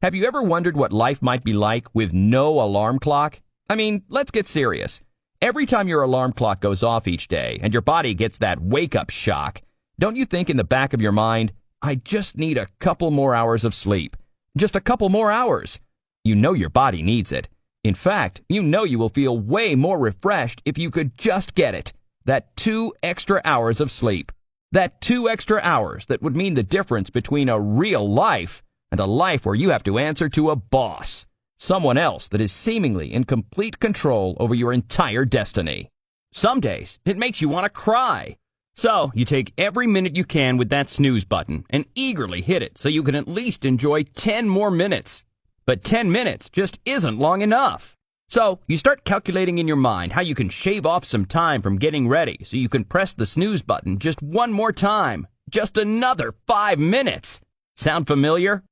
Have you ever wondered what life might be like with no alarm clock? I mean, let's get serious. Every time your alarm clock goes off each day and your body gets that wake-up shock, don't you think in the back of your mind, I just need a couple more hours of sleep? Just a couple more hours. You know your body needs it. In fact, you know you will feel way more refreshed if you could just get it. That 2 extra hours of sleep. That 2 extra hours that would mean the difference between a real life and a life where you have to answer to a boss. Someone else that is seemingly in complete control over your entire destiny. Some days, it makes you want to cry. So, you take every minute you can with that snooze button and eagerly hit it so you can at least enjoy 10 more minutes. But 10 minutes just isn't long enough. So, you start calculating in your mind how you can shave off some time from getting ready so you can press the snooze button just one more time. Just another 5 minutes. Sound familiar?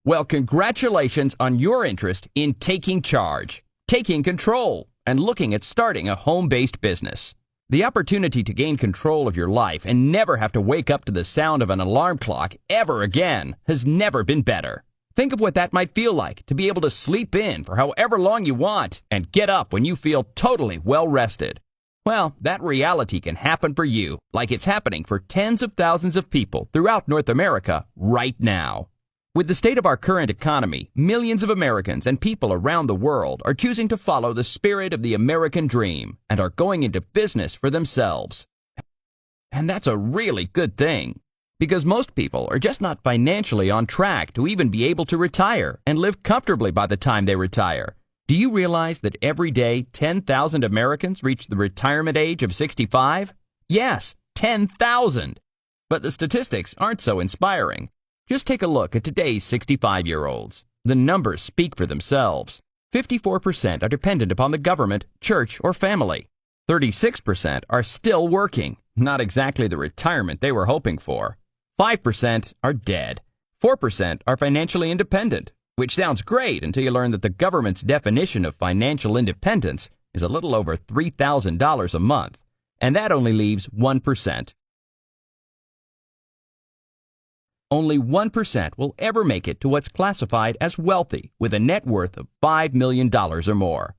Well, congratulations on your interest in taking charge, taking control, and looking at starting a home-based business. The opportunity to gain control of your life and never have to wake up to the sound of an alarm clock ever again has never been better. Think of what that might feel like to be able to sleep in for however long you want and get up when you feel totally well-rested. Well, that reality can happen for you, like it's happening for tens of thousands of people throughout North America right now. With the state of our current economy, millions of Americans and people around the world are choosing to follow the spirit of the American dream and are going into business for themselves. And that's a really good thing, because most people are just not financially on track to even be able to retire and live comfortably by the time they retire. Do you realize that every day 10,000 Americans reach the retirement age of 65? Yes, 10,000! But the statistics aren't so inspiring. Just take a look at today's 65-year-olds. The numbers speak for themselves. 54% are dependent upon the government, church, or family. 36% are still working, not exactly the retirement they were hoping for. 5% are dead. 4% are financially independent, which sounds great until you learn that the government's definition of financial independence is a little over $3,000 a month, and that only leaves 1%. Only 1% will ever make it to what's classified as wealthy with a net worth of $5 million or more.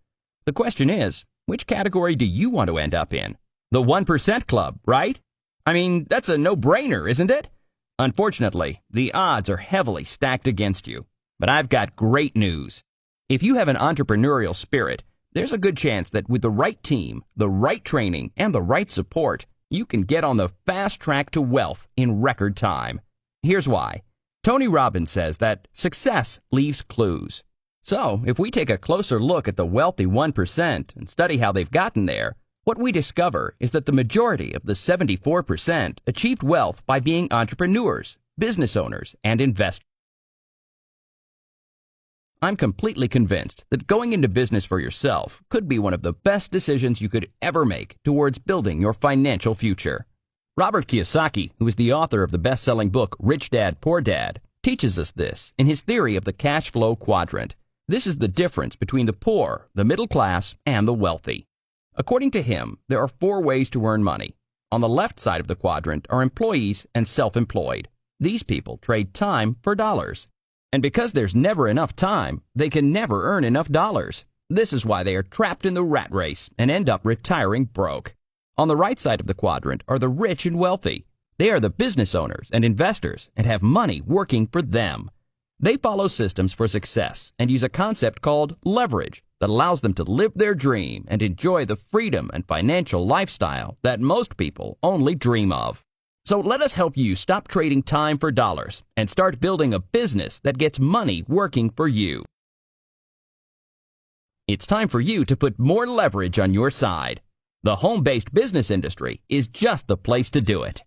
The question is, which category do you want to end up in? The 1% club, right? I mean, that's a no-brainer, isn't it? Unfortunately, the odds are heavily stacked against you. But I've got great news. If you have an entrepreneurial spirit, there's a good chance that with the right team, the right training, and the right support, you can get on the fast track to wealth in record time. Here's why. Tony Robbins says that success leaves clues. So, if we take a closer look at the wealthy 1% and study how they've gotten there, what we discover is that the majority of the 74% achieved wealth by being entrepreneurs, business owners, and investors. I'm completely convinced that going into business for yourself could be one of the best decisions you could ever make towards building your financial future. Robert Kiyosaki, who is the author of the best-selling book Rich Dad, Poor Dad, teaches us this in his theory of the cash flow quadrant. This is the difference between the poor, the middle class, and the wealthy. According to him, there are 4 ways to earn money. On the left side of the quadrant are employees and self-employed. These people trade time for dollars. And because there's never enough time, they can never earn enough dollars. This is why they are trapped in the rat race and end up retiring broke. On the right side of the quadrant are the rich and wealthy. They are the business owners and investors and have money working for them. They follow systems for success and use a concept called leverage that allows them to live their dream and enjoy the freedom and financial lifestyle that most people only dream of. So let us help you stop trading time for dollars and start building a business that gets money working for you. It's time for you to put more leverage on your side. The home-based business industry is just the place to do it.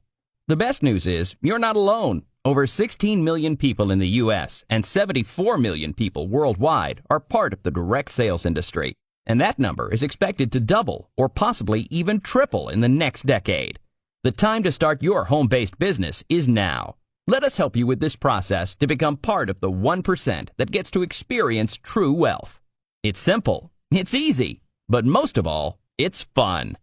The best news is you're not alone. Over 16 million people in the U.S. and 74 million people worldwide are part of the direct sales industry, and that number is expected to double or possibly even triple in the next decade. The time to start your home-based business is now. Let us help you with this process to become part of the 1% that gets to experience true wealth. It's simple, it's easy, but most of all, it's fun.